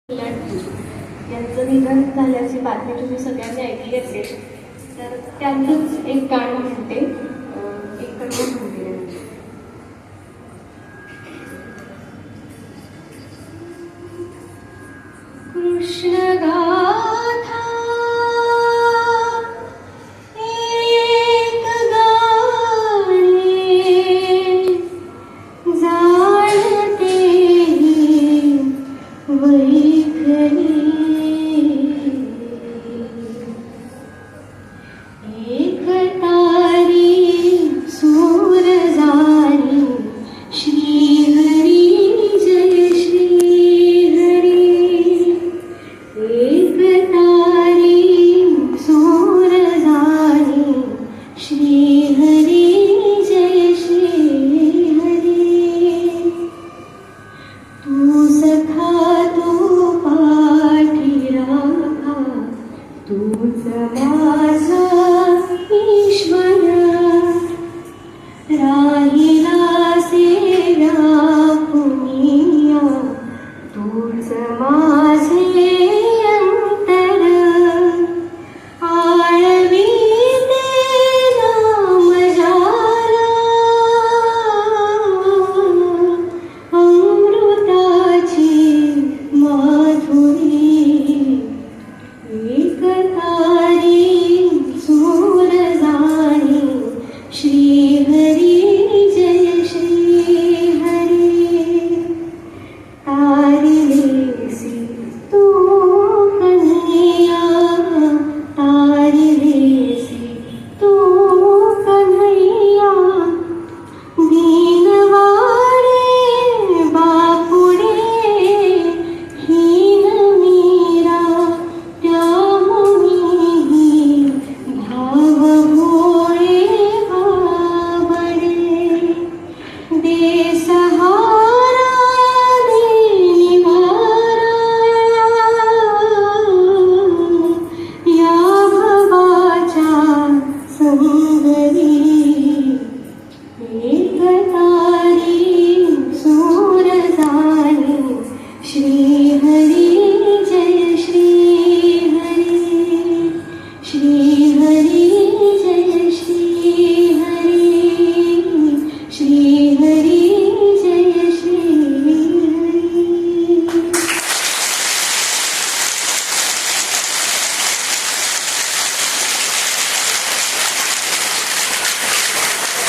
यांचं निधन झाल्याची बातमी तुम्ही सगळ्यांनी ऐकली असेल. तर त्यातच एक गाणं म्हणते, एक कन्या म्हणते. कृष्ण गाथा एक गाणे जाणते वैखरी, एक तारी सूर जाणी श्री हरी जय श्री हरी. एक तारी सूर जाणी श्री हरी जय श्री हरी. तू सखा तू पाठी राखा, तूच माझा ईश्वर. राहिला सेव्या पुनिया, तूच माझा